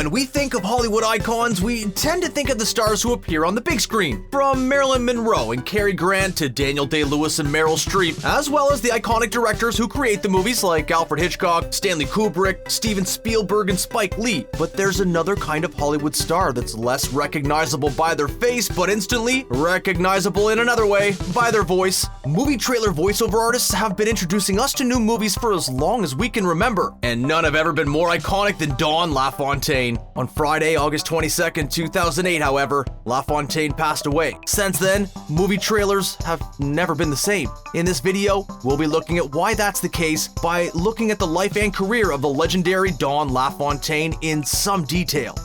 When we think of Hollywood icons, we tend to think of the stars who appear on the big screen. From Marilyn Monroe and Cary to Daniel Day-Lewis and Meryl Streep, as well as the iconic directors who create the movies like Alfred Hitchcock, Stanley Kubrick, Spielberg and Spike Lee. But there's another kind of Hollywood star that's less recognizable by their face, but instantly recognizable in another way, by their voice. Movie trailer voiceover artists have been introducing us to new movies for as long as we can remember, and none have ever been more iconic than Don LaFontaine. On Friday, August 22nd, 2008, however, LaFontaine passed away. Since then, movie trailers have never been the same. In this video, we'll be looking at why that's the case by looking at the life and career of the legendary Don LaFontaine in some detail.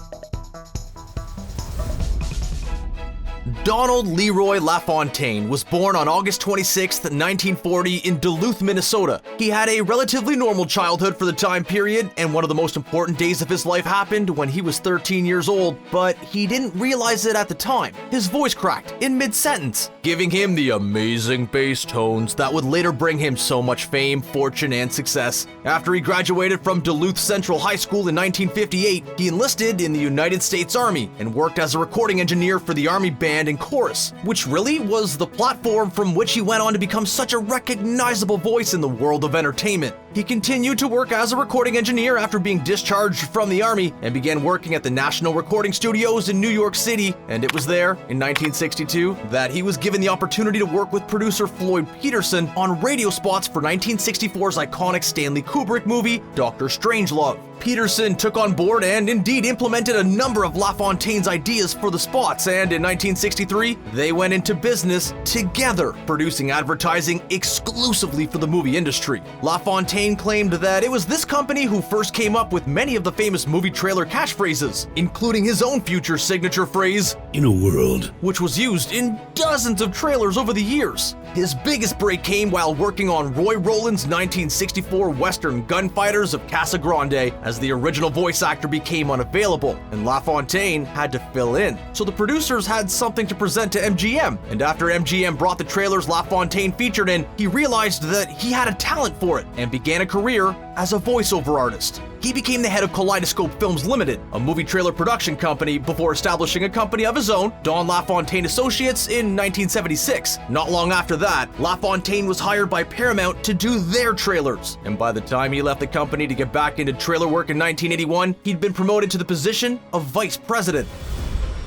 Donald Leroy LaFontaine was born on August 26, 1940 in Duluth, Minnesota. He had a relatively normal childhood for the time period, and one of the most important days of his life happened when he was 13 years old, but he didn't realize it at the time. His voice cracked in mid-sentence, giving him the amazing bass tones that would later bring him so much fame, fortune, and success. After he graduated from Duluth Central High School in 1958, he enlisted in the United States Army and worked as a recording engineer for the Army Band and Chorus, which really was the platform from which he went on to become such a recognizable voice in the world of entertainment. He continued to work as a recording engineer after being discharged from the Army and began working at the National Recording Studios in New York City, and it was there, in 1962, that he was given the opportunity to work with producer Floyd Peterson on radio spots for 1964's iconic Stanley Kubrick movie, Dr. Strangelove. Peterson took on board and indeed implemented a number of LaFontaine's ideas for the spots, and in 1963, they went into business together, producing advertising exclusively for the movie industry. LaFontaine claimed that it was this company who first came up with many of the famous movie trailer catchphrases, including his own future signature phrase, "In a world," which was used in dozens of trailers over the years. His biggest break came while working on Roy Rowland's 1964 Western Gunfighters of Casa Grande, as the original voice actor became unavailable, and LaFontaine had to fill in. So the producers had something to present to MGM, and after MGM brought the trailers LaFontaine featured in, he realized that he had a talent for it and began a career as a voiceover artist. He became the head of Kaleidoscope Films Limited, a movie trailer production company, before establishing a company of his own, Don LaFontaine Associates, in 1976. Not long after that, LaFontaine was hired by Paramount to do their trailers, and by the time he left the company to get back into trailer work in 1981, he'd been promoted to the position of vice president.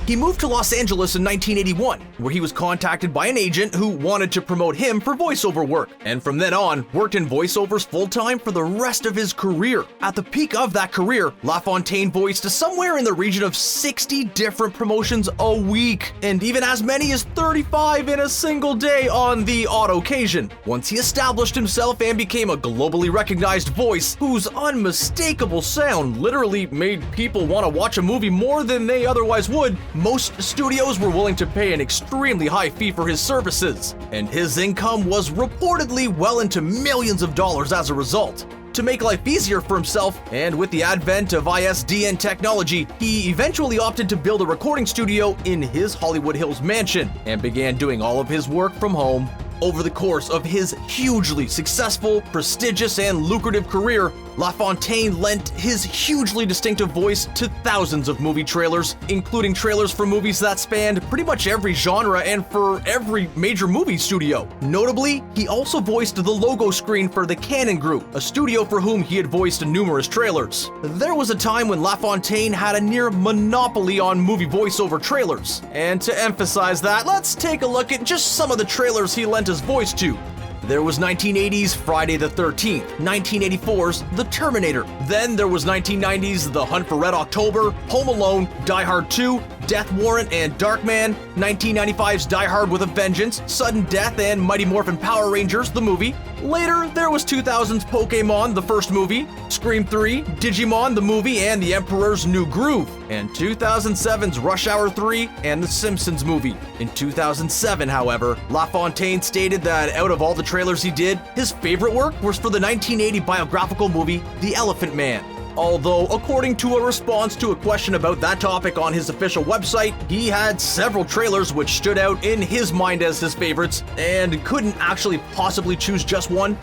He moved to Los Angeles in 1981, where he was contacted by an agent who wanted to promote him for voiceover work, and from then on, worked in voiceovers full-time for the rest of his career. At the peak of that career, LaFontaine voiced somewhere in the region of 60 different promotions a week, and even as many as 35 in a single day on the odd occasion. Once he established himself and became a globally recognized voice whose unmistakable sound literally made people want to watch a movie more than they otherwise would, most studios were willing to pay an extremely high fee for his services, and his income was reportedly well into millions of dollars as a result. To make life easier for himself, and with the advent of ISDN technology, he eventually opted to build a recording studio in his Hollywood Hills mansion and began doing all of his work from home. Over the course of his hugely successful, prestigious, and lucrative career, LaFontaine lent his hugely distinctive voice to thousands of movie trailers, including trailers for movies that spanned pretty much every genre and for every major movie studio. Notably, he also voiced the logo screen for the Cannon Group, a studio for whom he had voiced numerous trailers. There was a time when LaFontaine had a near monopoly on movie voiceover trailers, and to emphasize that, let's take a look at just some of the trailers he lent his voice to. There was 1980's Friday the 13th, 1984's The Terminator. Then there was 1990's The Hunt for Red October, Home Alone, Die Hard 2, Death Warrant, and Darkman, 1995's Die Hard with a Vengeance, Sudden Death, and Mighty Morphin Power Rangers, the movie. Later, there was 2000's Pokémon, the first movie, Scream 3, Digimon, the movie, and The Emperor's New Groove, and 2007's Rush Hour 3 and The Simpsons movie. In 2007, however, LaFontaine stated that out of all the trailers he did, his favorite work was for the 1980 biographical movie The Elephant Man. Although, according to a response to a question about that topic on his official website, he had several trailers which stood out in his mind as his favorites and couldn't actually possibly choose just one.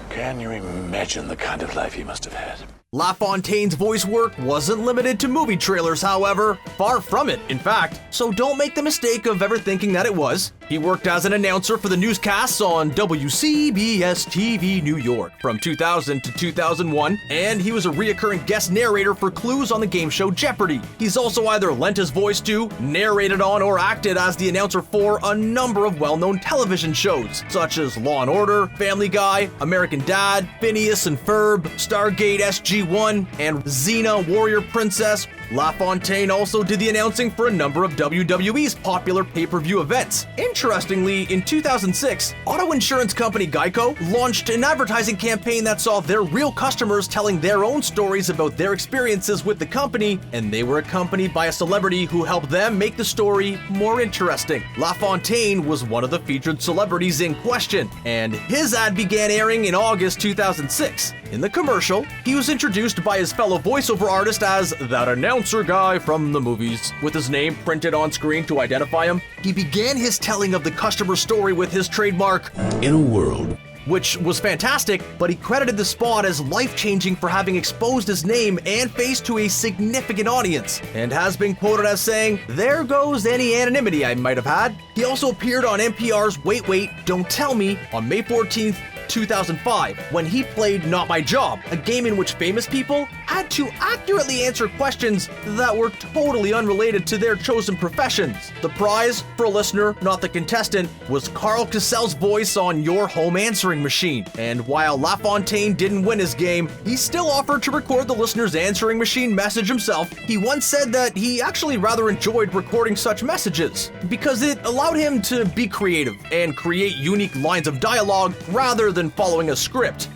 Can you imagine the kind of life he must have had? LaFontaine's voice work wasn't limited to movie trailers, however. Far from it, in fact. So don't make the mistake of ever thinking that it was. He worked as an announcer for the newscasts on WCBS TV New York from 2000 to 2001, and he was a reoccurring guest narrator for clues on the game show Jeopardy! He's also either lent his voice to, narrated on, or acted as the announcer for a number of well-known television shows, such as Law & Order, Family Guy, American Dad, Phineas and Ferb, Stargate SG-1, and Xena Warrior Princess. LaFontaine also did the announcing for a number of WWE's popular pay-per-view events. Interestingly, in 2006, auto insurance company Geico launched an advertising campaign that saw their real customers telling their own stories about their experiences with the company, and they were accompanied by a celebrity who helped them make the story more interesting. LaFontaine was one of the featured celebrities in question, and his ad began airing in August 2006. In the commercial, he was introduced by his fellow voiceover artist as that announcer guy from the movies, with his name printed on screen to identify him. He began his telling of the customer story with his trademark, "In a world," which was fantastic, but he credited the spot as life-changing for having exposed his name and face to a significant audience, and has been quoted as saying, "There goes any anonymity I might have had." He also appeared on NPR's Wait, Wait, Don't Tell Me on May 14th, 2005, when he played Not My Job, a game in which famous people had to accurately answer questions that were totally unrelated to their chosen professions. The prize, for a listener, not the contestant, was Carl Cassell's voice on Your Home Answering Machine. And while LaFontaine didn't win his game, he still offered to record the listener's answering machine message himself. He once said that he actually rather enjoyed recording such messages, because it allowed him to be creative and create unique lines of dialogue rather than following a script.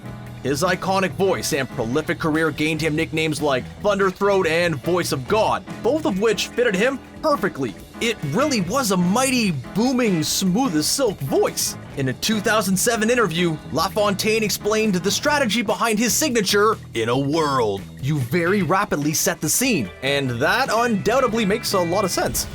His iconic voice and prolific career gained him nicknames like Thunderthroat and Voice of God, both of which fitted him perfectly. It really was a mighty, booming, smooth as silk voice. In a 2007 interview, LaFontaine explained the strategy behind his signature, "In a world, you very rapidly set the scene," and that undoubtedly makes a lot of sense.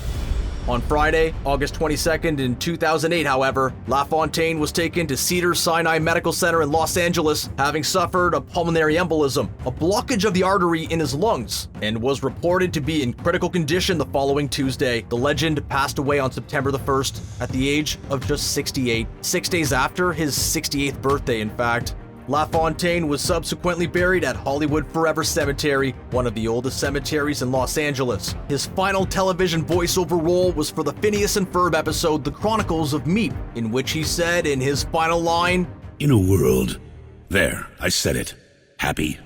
On Friday, August 22nd in 2008, however, LaFontaine was taken to Cedars-Sinai Medical Center in Los Angeles, having suffered a pulmonary embolism, a blockage of the artery in his lungs, and was reported to be in critical condition the following Tuesday. The legend passed away on September the 1st at the age of just 68, 6 days after his 68th birthday, in fact. LaFontaine was subsequently buried at Hollywood Forever Cemetery, one of the oldest cemeteries in Los Angeles. His final television voiceover role was for the Phineas and Ferb episode The Chronicles of Meep, in which he said in his final line, "In a world." There, I said it. Happy.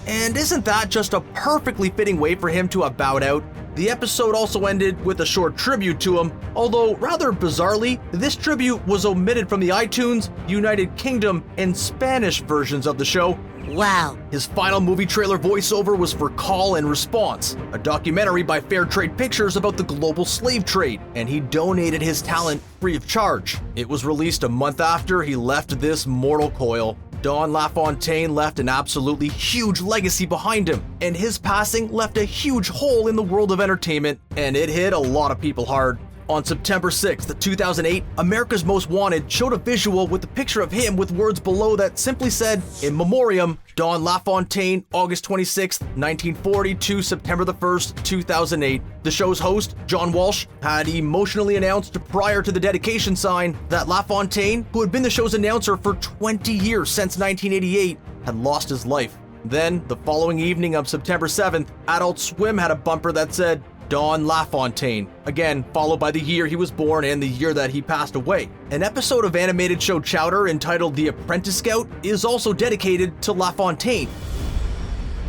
And isn't that just a perfectly fitting way for him to have bowed out? The episode also ended with a short tribute to him, although rather bizarrely, this tribute was omitted from the iTunes, United Kingdom, and Spanish versions of the show. Wow. His final movie trailer voiceover was for Call and Response, a documentary by Fair Trade Pictures about the global slave trade, and he donated his talent free of charge. It was released a month after he left this mortal coil. Don LaFontaine left an absolutely huge legacy behind him, and his passing left a huge hole in the world of entertainment, and it hit a lot of people hard. On September 6th, 2008, America's Most Wanted showed a visual with a picture of him with words below that simply said, "In Memoriam, Don LaFontaine, August 26th, 1940 to September the 1st, 2008. The show's host, John Walsh, had emotionally announced prior to the dedication sign that LaFontaine, who had been the show's announcer for 20 years since 1988, had lost his life. Then, the following evening of September 7th, Adult Swim had a bumper that said, Don LaFontaine, again followed by the year he was born and the year that he passed away. An episode of animated show Chowder entitled The Apprentice Scout is also dedicated to LaFontaine.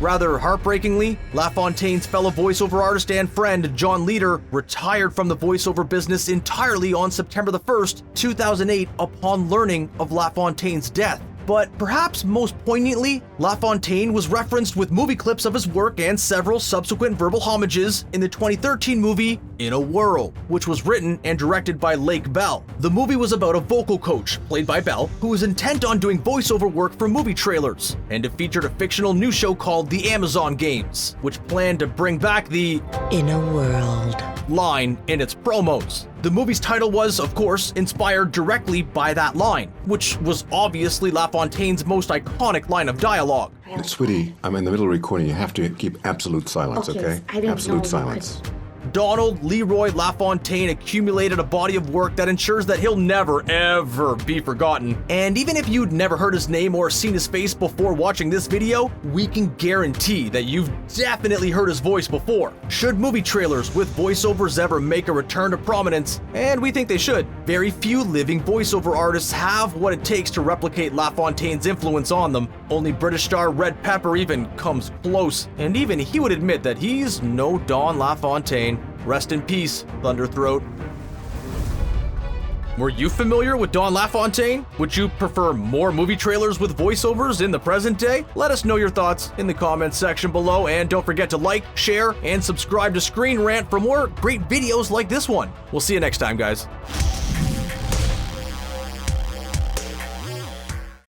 Rather heartbreakingly, LaFontaine's fellow voiceover artist and friend, John Leader, retired from the voiceover business entirely on September the 1st, 2008, upon learning of LaFontaine's death. But perhaps most poignantly, LaFontaine was referenced with movie clips of his work and several subsequent verbal homages in the 2013 movie In a World, which was written and directed by Lake Bell. The movie was about a vocal coach, played by Bell, who was intent on doing voiceover work for movie trailers, and it featured a fictional news show called The Amazon Games, which planned to bring back the "In a World" line in its promos. The movie's title was, of course, inspired directly by that line, which was obviously LaFontaine's most iconic line of dialogue. Sweetie, I'm in the middle of recording. You have to keep absolute silence, okay? I didn't Absolute know silence. Donald Leroy LaFontaine accumulated a body of work that ensures that he'll never, ever be forgotten. And even if you'd never heard his name or seen his face before watching this video, we can guarantee that you've definitely heard his voice before. Should movie trailers with voiceovers ever make a return to prominence, and we think they should, very few living voiceover artists have what it takes to replicate LaFontaine's influence on them. Only British star Red Pepper even comes close, and even he would admit that he's no Don LaFontaine. Rest in peace, Thunderthroat. Were you familiar with Don LaFontaine? Would you prefer more movie trailers with voiceovers in the present day? Let us know your thoughts in the comments section below, and don't forget to like, share, and subscribe to ScreenRant for more great videos like this one. We'll see you next time, guys.